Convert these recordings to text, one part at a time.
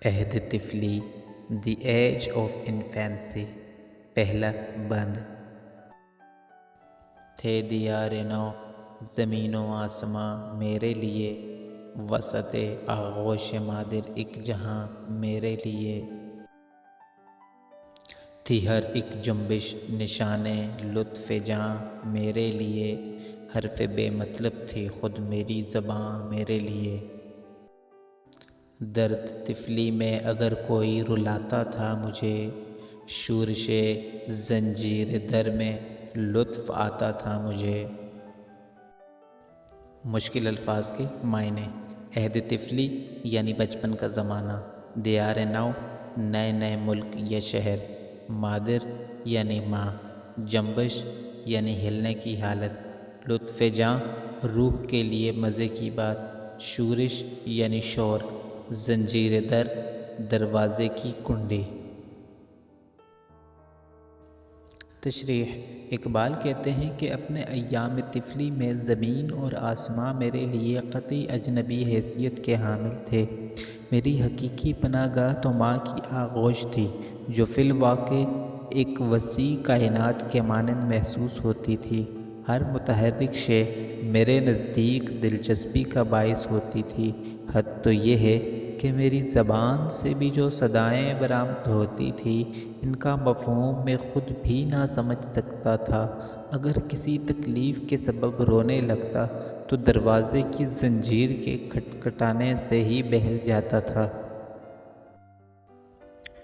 عہد طفلی the age of infancy پہلا بند۔ تھے دیار نو زمین و آسماں میرے لیے، وسط آغوش مادر ایک جہاں میرے لیے، تھی ہر ایک جنبش نشان لطف جاں میرے لیے، حرف بے مطلب تھی خود میری زباں میرے لیے۔ درد طفلی میں اگر کوئی رلاتا تھا مجھے، شورش زنجیر در میں لطف آتا تھا مجھے۔ مشکل الفاظ کے معنی۔ عہد طفلی یعنی بچپن کا زمانہ، دیار نو نئے نئے ملک یا شہر، مادر یعنی ماں، جنبش یعنی ہلنے کی حالت، لطف جاں روح کے لیے مزے کی بات، شورش یعنی شور، زنجیر در دروازے کی کنڈی۔ تشریح۔ اقبال کہتے ہیں کہ اپنے ایام طفلی میں زمین اور آسماں میرے لیے قطعی اجنبی حیثیت کے حامل تھے۔ میری حقیقی پناہ گاہ تو ماں کی آغوش تھی، جو فی الواقع ایک وسیع کائنات کے مانند محسوس ہوتی تھی۔ ہر متحرک شے میرے نزدیک دلچسپی کا باعث ہوتی تھی، حد تو یہ ہے کہ میری زبان سے بھی جو صدائیں برآمد ہوتی تھیں، ان کا مفہوم میں خود بھی نہ سمجھ سکتا تھا۔ اگر کسی تکلیف کے سبب رونے لگتا تو دروازے کی زنجیر کے کھٹکھٹانے سے ہی بہل جاتا تھا۔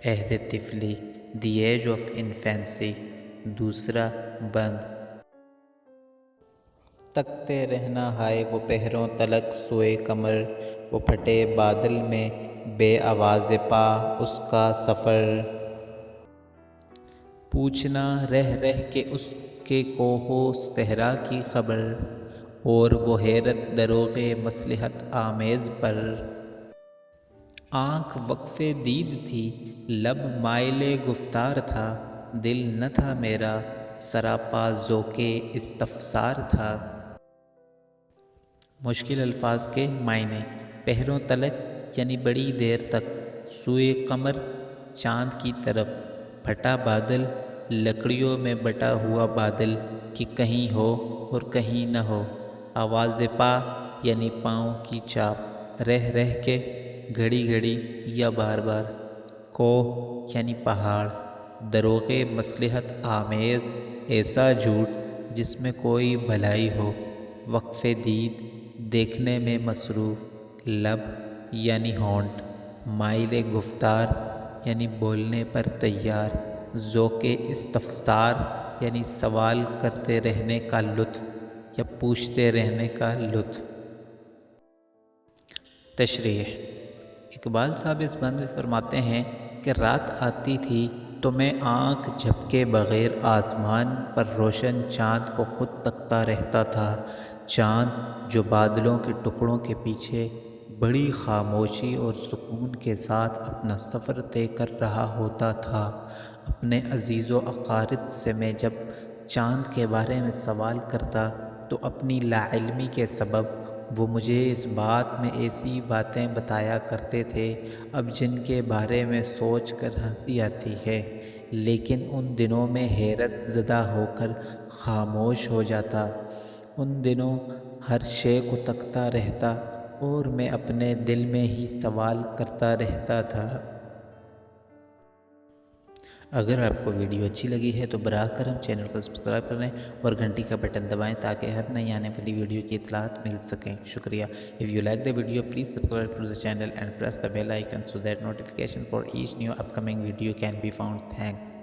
عہد طفلی دی ایج آف انفینسی دوسرا بند۔ تکتے رہنا ہائے وہ پہروں تلک سوئے کمر، وہ پھٹے بادل میں بے آواز پا اس کا سفر۔ پوچھنا رہ رہ کے اس کے کوہ و صحرا کی خبر، اور وہ حیرت دروغ مصلحت آمیز پر۔ آنکھ وقف دید تھی، لب مائل گفتار تھا، دل نہ تھا میرا سراپا ذوق استفسار تھا۔ مشکل الفاظ کے معنی۔ پہروں تلک یعنی بڑی دیر تک، سوئے قمر چاند کی طرف، پھٹا بادل لکڑیوں میں بٹا ہوا بادل کہ کہیں ہو اور کہیں نہ ہو، آواز پا یعنی پاؤں کی چاپ، رہ رہ کے گھڑی گھڑی یا بار بار، کوہ یعنی پہاڑ، دروغ مصلحت آمیز ایسا جھوٹ جس میں کوئی بھلائی ہو، وقف دید دیکھنے میں مصروف، لب یعنی ہونٹ، مائل گفتار یعنی بولنے پر تیار، ذوق استفسار یعنی سوال کرتے رہنے کا لطف یا پوچھتے رہنے کا لطف۔ تشریح۔ اقبال صاحب اس بند میں فرماتے ہیں کہ رات آتی تھی تو میں آنکھ جھپکے بغیر آسمان پر روشن چاند کو خود تکتا رہتا تھا، چاند جو بادلوں کے ٹکڑوں کے پیچھے بڑی خاموشی اور سکون کے ساتھ اپنا سفر طے کر رہا ہوتا تھا۔ اپنے عزیز و اقارب سے میں جب چاند کے بارے میں سوال کرتا تو اپنی لاعلمی کے سبب وہ مجھے اس بات میں ایسی باتیں بتایا کرتے تھے اب جن کے بارے میں سوچ کر ہنسی آتی ہے، لیکن ان دنوں میں حیرت زدہ ہو کر خاموش ہو جاتا۔ ان دنوں ہر شے کو تکتا رہتا اور میں اپنے دل میں ہی سوال کرتا رہتا تھا۔ اگر آپ کو ویڈیو اچھی لگی ہے تو براہ کرم چینل کو سبسکرائب کریں اور گھنٹی کا بٹن دبائیں تاکہ ہر نئی آنے والی ویڈیو کی اطلاعات مل سکیں۔ شکریہ۔ If you like the video, please subscribe to the channel and press the bell icon so that notification for each new upcoming video can be found. Thanks.